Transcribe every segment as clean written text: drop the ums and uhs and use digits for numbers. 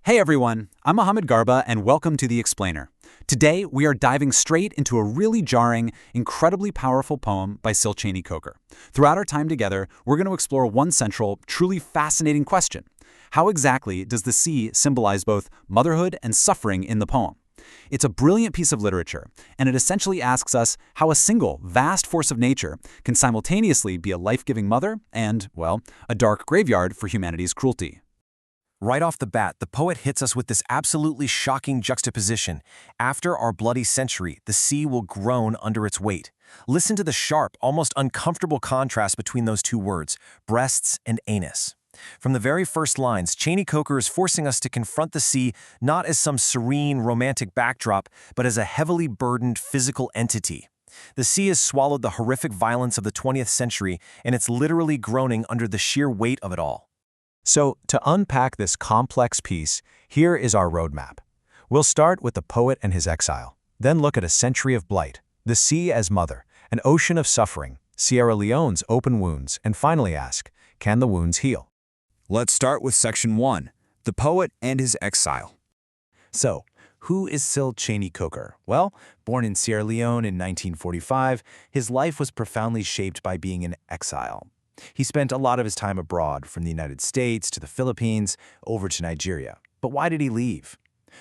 Hey everyone, I'm Mohammed Garba and welcome to The Explainer. Today we are diving straight into a really jarring, incredibly powerful poem by Syl Cheney Coker. Throughout our time together, we're going to explore one central, truly fascinating question. How exactly does the sea symbolize both motherhood and suffering in the poem? It's a brilliant piece of literature, and it essentially asks us how a single, vast force of nature can simultaneously be a life-giving mother and, well, a dark graveyard for humanity's cruelty. Right off the bat, the poet hits us with this absolutely shocking juxtaposition. After our bloody century, the sea will groan under its weight. Listen to the sharp, almost uncomfortable contrast between those two words, breasts and anus. From the very first lines, Cheney Coker is forcing us to confront the sea not as some serene, romantic backdrop, but as a heavily burdened physical entity. The sea has swallowed the horrific violence of the 20th century, and it's literally groaning under the sheer weight of it all. So, to unpack this complex piece, here is our roadmap. We'll start with the poet and his exile, then look at a century of blight, the sea as mother, an ocean of suffering, Sierra Leone's open wounds, and finally ask, can the wounds heal? Let's start with Section 1, the poet and his exile. So, who is Syl Cheney Coker? Well, born in Sierra Leone in 1945, his life was profoundly shaped by being in exile. He spent a lot of his time abroad, from the United States to the Philippines, over to Nigeria. But why did he leave?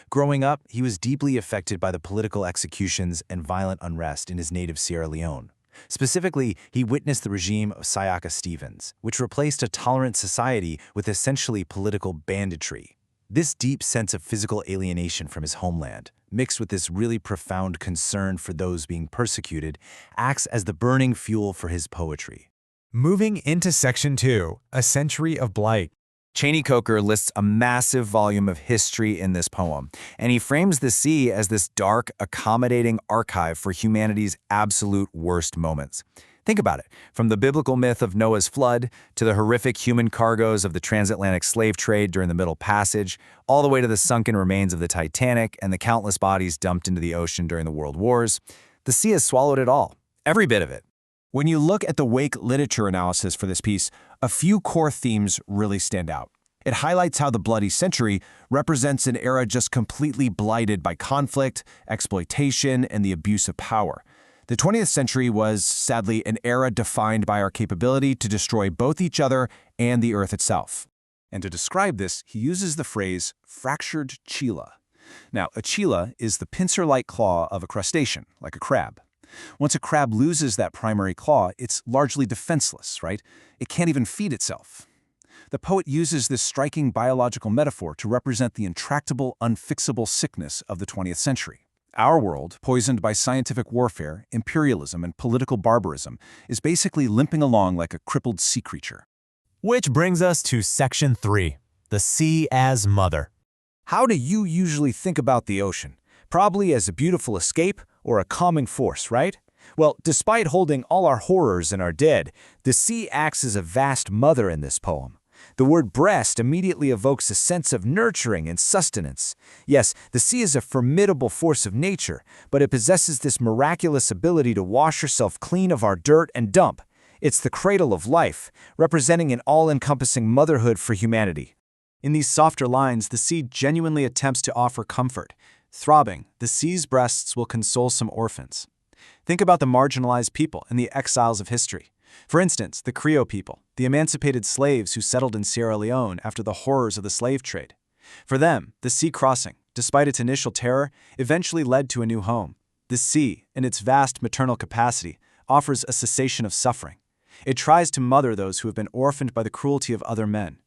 Growing up, he was deeply affected by the political executions and violent unrest in his native Sierra Leone. Specifically, he witnessed the regime of Sayaka Stevens, which replaced a tolerant society with essentially political banditry. This deep sense of physical alienation from his homeland, mixed with this really profound concern for those being persecuted, acts as the burning fuel for his poetry. Moving into Section 2, A Century of Blight. Cheney Coker lists a massive volume of history in this poem, and he frames the sea as this dark, accommodating archive for humanity's absolute worst moments. Think about it. From the biblical myth of Noah's flood to the horrific human cargoes of the transatlantic slave trade during the Middle Passage, all the way to the sunken remains of the Titanic and the countless bodies dumped into the ocean during the World Wars, the sea has swallowed it all, every bit of it. When you look at the Wake literature analysis for this piece, a few core themes really stand out. It highlights how the Bloody Century represents an era just completely blighted by conflict, exploitation, and the abuse of power. The 20th century was, sadly, an era defined by our capability to destroy both each other and the Earth itself. And to describe this, he uses the phrase fractured chela. Now, a chela is the pincer-like claw of a crustacean, like a crab. Once a crab loses that primary claw, it's largely defenseless, right? It can't even feed itself. The poet uses this striking biological metaphor to represent the intractable, unfixable sickness of the 20th century. Our world, poisoned by scientific warfare, imperialism, and political barbarism, is basically limping along like a crippled sea creature. Which brings us to Section 3, The Sea as Mother. How do you usually think about the ocean? Probably as a beautiful escape or a calming force, right? Well, despite holding all our horrors and our dead, the sea acts as a vast mother in this poem. The word breast immediately evokes a sense of nurturing and sustenance. Yes, the sea is a formidable force of nature, but it possesses this miraculous ability to wash herself clean of our dirt and dump. It's the cradle of life, representing an all-encompassing motherhood for humanity. In these softer lines, the sea genuinely attempts to offer comfort. Throbbing, the sea's breasts will console some orphans. Think about the marginalized people and the exiles of history. For instance, the Creole people, the emancipated slaves who settled in Sierra Leone after the horrors of the slave trade. For them, the sea crossing, despite its initial terror, eventually led to a new home. The sea, in its vast maternal capacity, offers a cessation of suffering. It tries to mother those who have been orphaned by the cruelty of other men.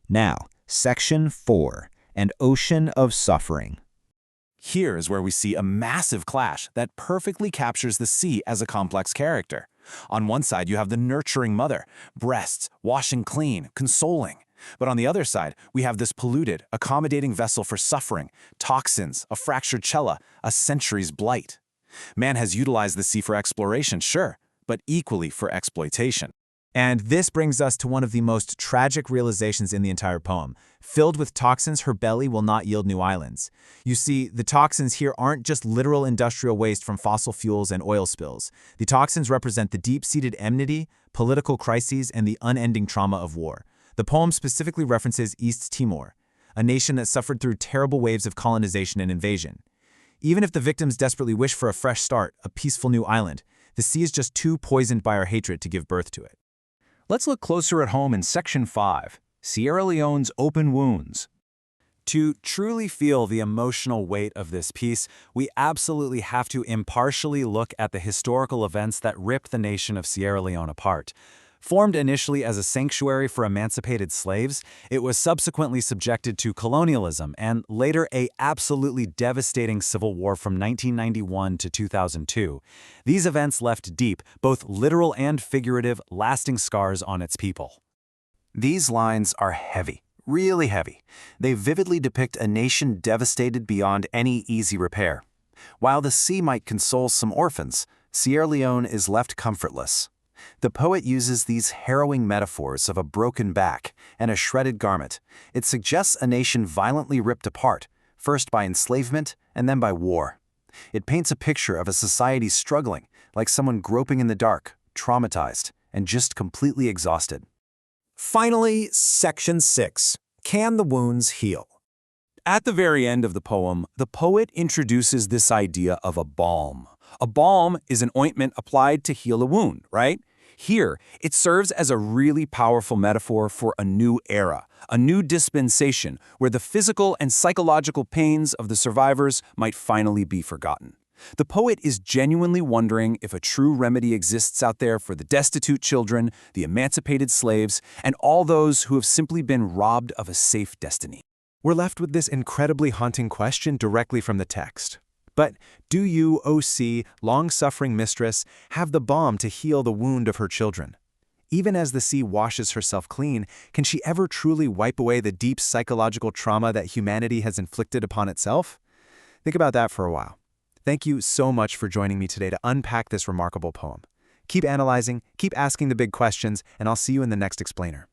Now, Section 4, An Ocean of Suffering. Here is where we see a massive clash that perfectly captures the sea as a complex character. On one side, you have the nurturing mother, breasts, washing clean, consoling. But on the other side, we have this polluted, accommodating vessel for suffering, toxins, a fractured cella, a century's blight. Man has utilized the sea for exploration, sure, but equally for exploitation. And this brings us to one of the most tragic realizations in the entire poem. Filled with toxins, her belly will not yield new islands. You see, the toxins here aren't just literal industrial waste from fossil fuels and oil spills. The toxins represent the deep-seated enmity, political crises, and the unending trauma of war. The poem specifically references East Timor. a nation that suffered through terrible waves of colonization and invasion. Even if the victims desperately wish for a fresh start, a peaceful new island, the sea is just too poisoned by our hatred to give birth to it. Let's look closer at home in Section 5, Sierra Leone's Open Wounds. To truly feel the emotional weight of this piece, we absolutely have to impartially look at the historical events that ripped the nation of Sierra Leone apart. Formed initially as a sanctuary for emancipated slaves, it was subsequently subjected to colonialism and later a absolutely devastating civil war from 1991 to 2002. These events left deep, both literal and figurative, lasting scars on its people. These lines are heavy. Really heavy. They vividly depict a nation devastated beyond any easy repair. While the sea might console some orphans, Sierra Leone is left comfortless. The poet uses these harrowing metaphors of a broken back and a shredded garment. It suggests a nation violently ripped apart, first by enslavement and then by war. It paints a picture of a society struggling, like someone groping in the dark, traumatized, and just completely exhausted. Finally, Section 6. Can the wounds heal? At the very end of the poem, the poet introduces this idea of a balm. A balm is an ointment applied to heal a wound, right? Here, it serves as a really powerful metaphor for a new era, a new dispensation where the physical and psychological pains of the survivors might finally be forgotten. The poet is genuinely wondering if a true remedy exists out there for the destitute children, the emancipated slaves, and all those who have simply been robbed of a safe destiny. We're left with this incredibly haunting question directly from the text. But do you, O sea, long-suffering mistress, have the balm to heal the wound of her children? Even as the sea washes herself clean, can she ever truly wipe away the deep psychological trauma that humanity has inflicted upon itself? Think about that for a while. Thank you so much for joining me today to unpack this remarkable poem. Keep analyzing, keep asking the big questions, and I'll see you in the next explainer.